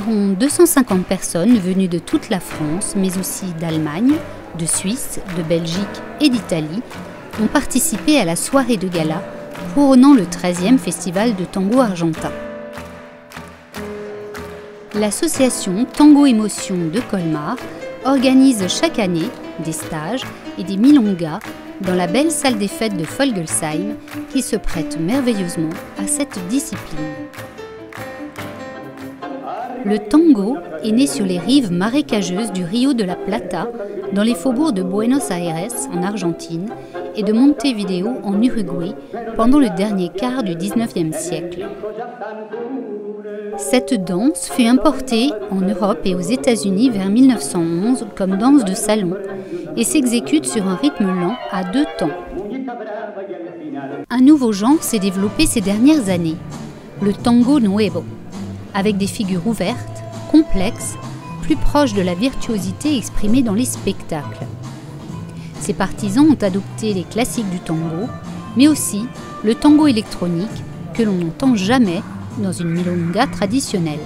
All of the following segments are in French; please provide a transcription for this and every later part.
Environ 250 personnes venues de toute la France, mais aussi d'Allemagne, de Suisse, de Belgique et d'Italie, ont participé à la soirée de gala couronnant le 13e festival de tango argentin. L'association Tango Émotion de Colmar organise chaque année des stages et des milongas dans la belle salle des fêtes de Vogelsheim qui se prête merveilleusement à cette discipline. Le tango est né sur les rives marécageuses du Rio de la Plata, dans les faubourgs de Buenos Aires en Argentine et de Montevideo en Uruguay pendant le dernier quart du XIXe siècle. Cette danse fut importée en Europe et aux États-Unis vers 1911 comme danse de salon et s'exécute sur un rythme lent à 2 temps. Un nouveau genre s'est développé ces dernières années, le tango nuevo, avec des figures ouvertes, complexes, plus proches de la virtuosité exprimée dans les spectacles. Ses partisans ont adopté les classiques du tango, mais aussi le tango électronique que l'on n'entend jamais dans une milonga traditionnelle.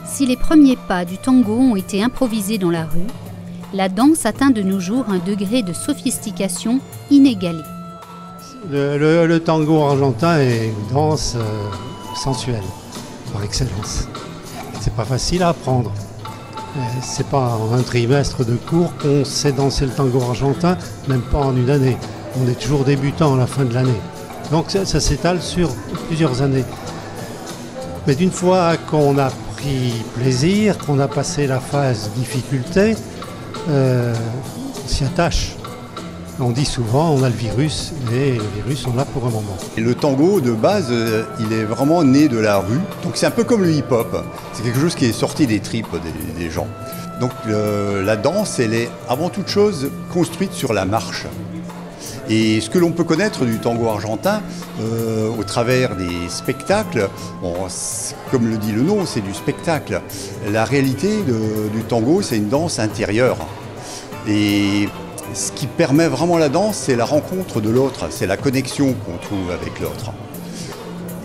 Si les premiers pas du tango ont été improvisés dans la rue, la danse atteint de nos jours un degré de sophistication inégalé. Le tango argentin est une danse sensuelle, par excellence. C'est pas facile à apprendre. C'est pas en un trimestre de cours qu'on sait danser le tango argentin, même pas en une année. On est toujours débutant à la fin de l'année. Donc ça s'étale sur plusieurs années. Mais d'une fois qu'on a pris plaisir, qu'on a passé la phase difficulté, on s'y attache. On dit souvent on a le virus, et le virus on l'a pour un moment. Et le tango de base, il est vraiment né de la rue. Donc c'est un peu comme le hip-hop. C'est quelque chose qui est sorti des tripes des gens. Donc la danse, elle est avant toute chose construite sur la marche. Et ce que l'on peut connaître du tango argentin au travers des spectacles, bon, comme le dit le nom, c'est du spectacle. La réalité du tango, c'est une danse intérieure. Et ce qui permet vraiment la danse, c'est la rencontre de l'autre, c'est la connexion qu'on trouve avec l'autre.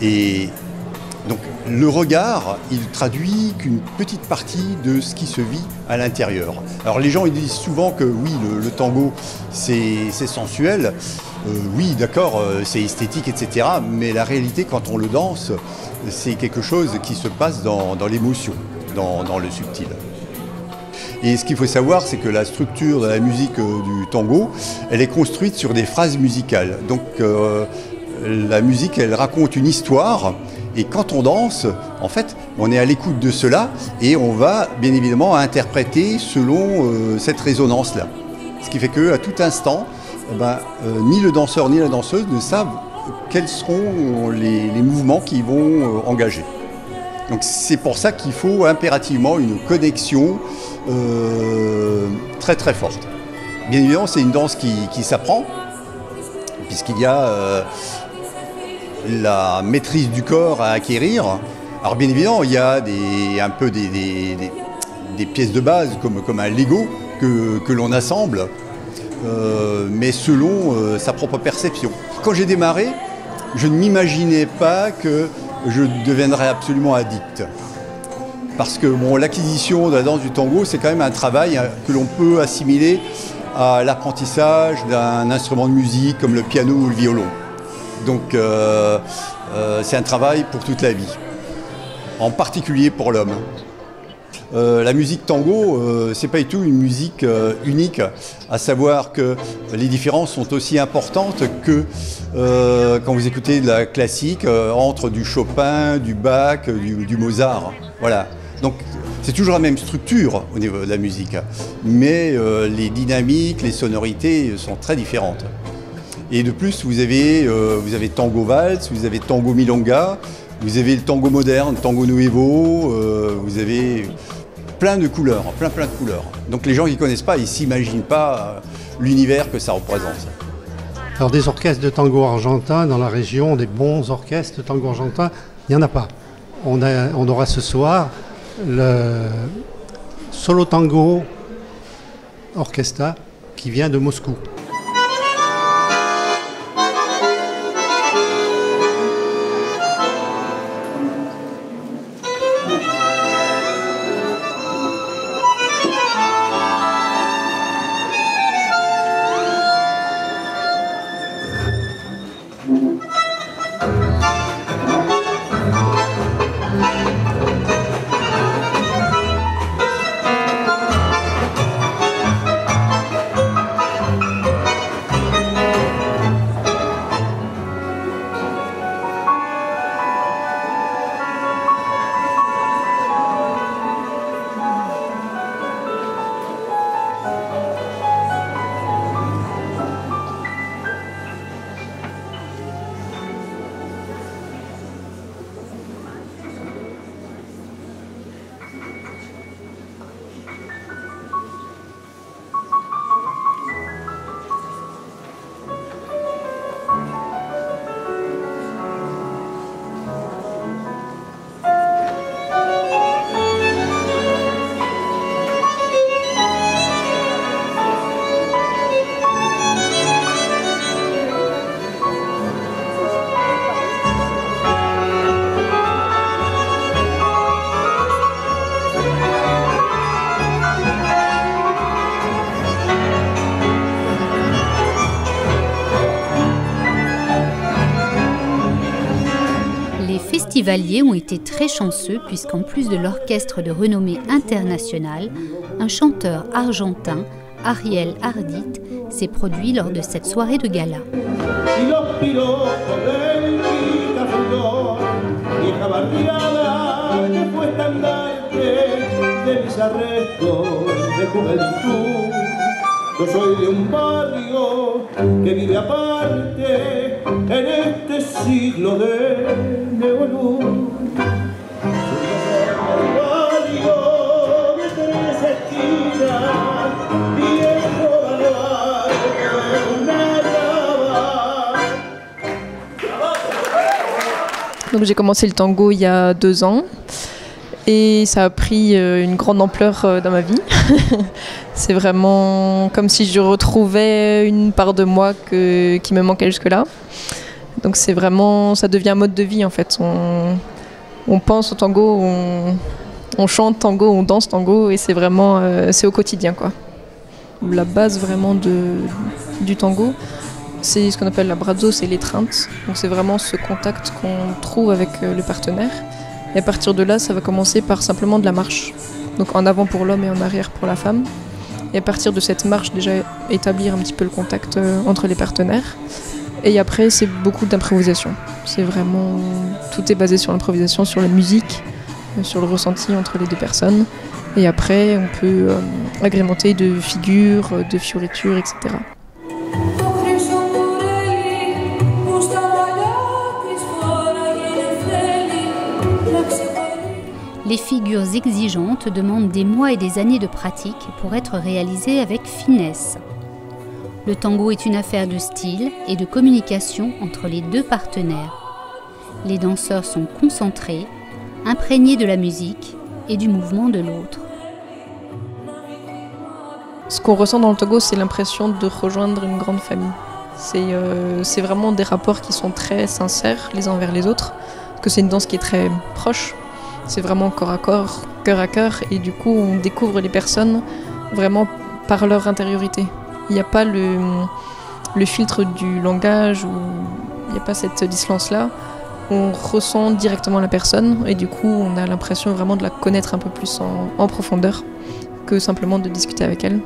Et donc le regard, il traduit qu'une petite partie de ce qui se vit à l'intérieur. Alors les gens ils disent souvent que oui, le tango c'est sensuel, oui d'accord, c'est esthétique, etc. Mais la réalité quand on le danse, c'est quelque chose qui se passe dans l'émotion, dans le subtil. Et ce qu'il faut savoir, c'est que la structure de la musique du tango, elle est construite sur des phrases musicales. Donc la musique, elle raconte une histoire. Et quand on danse, en fait, on est à l'écoute de cela et on va bien évidemment interpréter selon cette résonance-là. Ce qui fait qu'à tout instant, ni le danseur ni la danseuse ne savent quels seront les mouvements qu'ils vont engager. Donc c'est pour ça qu'il faut impérativement une connexion très très forte. Bien évidemment, c'est une danse qui s'apprend, puisqu'il y a la maîtrise du corps à acquérir. Alors bien évidemment, il y a un peu des pièces de base comme un Lego que l'on assemble, mais selon sa propre perception. Quand j'ai démarré, je ne m'imaginais pas que je deviendrais absolument addict. Parce que bon, l'acquisition de la danse du tango, c'est quand même un travail que l'on peut assimiler à l'apprentissage d'un instrument de musique comme le piano ou le violon. Donc c'est un travail pour toute la vie, en particulier pour l'homme. La musique tango, c'est pas du tout une musique unique, à savoir que les différences sont aussi importantes que quand vous écoutez de la classique entre du Chopin, du Bach, du Mozart. Voilà. Donc c'est toujours la même structure au niveau de la musique, mais les dynamiques, les sonorités sont très différentes. Et de plus, vous avez tango valse, vous avez tango milonga, vous avez le tango moderne, tango nuevo, vous avez plein de couleurs, plein de couleurs. Donc les gens qui ne connaissent pas, ils ne s'imaginent pas l'univers que ça représente. Alors des orchestres de tango argentin dans la région, des bons orchestres de tango argentin, il n'y en a pas. On aura ce soir le Solo Tango Orchestra qui vient de Moscou. festivaliers ont été très chanceux puisqu'en plus de l'orchestre de renommée internationale, un chanteur argentin, Ariel Ardit, s'est produit lors de cette soirée de gala. Yo soy de un barrio que vive aparte en este siglo de neoluz. Soy del barrio de tres esquinas, viejo baluarte de un arrabal. Donc j'ai commencé le tango il y a 2 ans. Et ça a pris une grande ampleur dans ma vie. C'est vraiment comme si je retrouvais une part de moi qui me manquait jusque-là. Donc c'est vraiment, ça devient un mode de vie en fait. On pense au tango, on chante tango, on danse tango et c'est vraiment, c'est au quotidien quoi. La base vraiment du tango, c'est ce qu'on appelle la brazzo, c'est l'étreinte. Donc c'est vraiment ce contact qu'on trouve avec le partenaire. Et à partir de là, ça va commencer par simplement de la marche. Donc en avant pour l'homme et en arrière pour la femme. Et à partir de cette marche, déjà établir un petit peu le contact entre les partenaires. Et après, c'est beaucoup d'improvisation. C'est vraiment, tout est basé sur l'improvisation, sur la musique, sur le ressenti entre les deux personnes. Et après, on peut agrémenter de figures, de fioritures, etc. Les figures exigeantes demandent des mois et des années de pratique pour être réalisées avec finesse. Le tango est une affaire de style et de communication entre les deux partenaires. Les danseurs sont concentrés, imprégnés de la musique et du mouvement de l'autre. Ce qu'on ressent dans le tango, c'est l'impression de rejoindre une grande famille. C'est vraiment des rapports qui sont très sincères les uns envers les autres, parce que c'est une danse qui est très proche. C'est vraiment corps à corps, cœur à cœur, et du coup on découvre les personnes vraiment par leur intériorité. Il n'y a pas le filtre du langage, ou il n'y a pas cette distance-là. On ressent directement la personne, et du coup on a l'impression vraiment de la connaître un peu plus en profondeur que simplement de discuter avec elle.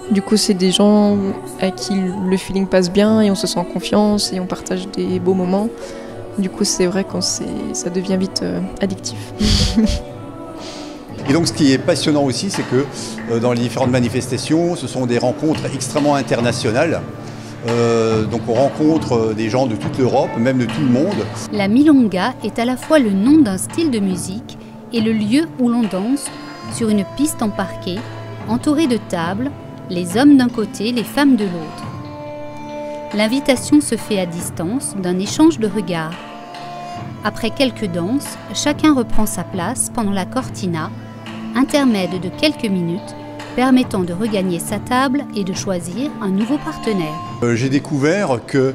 Du coup c'est des gens à qui le feeling passe bien, et on se sent en confiance, et on partage des beaux moments. Du coup, c'est vrai que ça devient vite addictif. Et donc, ce qui est passionnant aussi, c'est que dans les différentes manifestations, ce sont des rencontres extrêmement internationales. Donc, on rencontre des gens de toute l'Europe, même de tout le monde. La milonga est à la fois le nom d'un style de musique et le lieu où l'on danse sur une piste en parquet, entourée de tables, les hommes d'un côté, les femmes de l'autre. L'invitation se fait à distance d'un échange de regards. Après quelques danses, chacun reprend sa place pendant la cortina, intermède de quelques minutes, permettant de regagner sa table et de choisir un nouveau partenaire. J'ai découvert que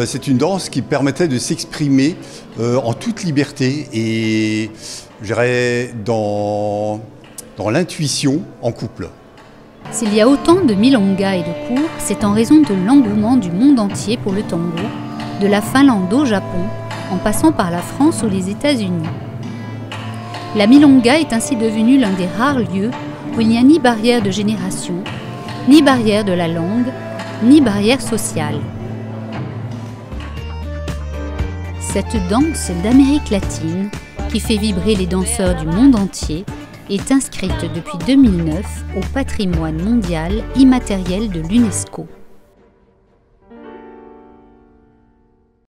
c'est une danse qui permettait de s'exprimer en toute liberté et, je dirais, dans l'intuition en couple. S'il y a autant de milonga et de cours, c'est en raison de l'engouement du monde entier pour le tango, de la Finlande au Japon, en passant par la France ou les États-Unis. La milonga est ainsi devenue l'un des rares lieux où il n'y a ni barrière de génération, ni barrière de la langue, ni barrière sociale. Cette danse d'Amérique latine, qui fait vibrer les danseurs du monde entier, est inscrite depuis 2009 au patrimoine mondial immatériel de l'UNESCO.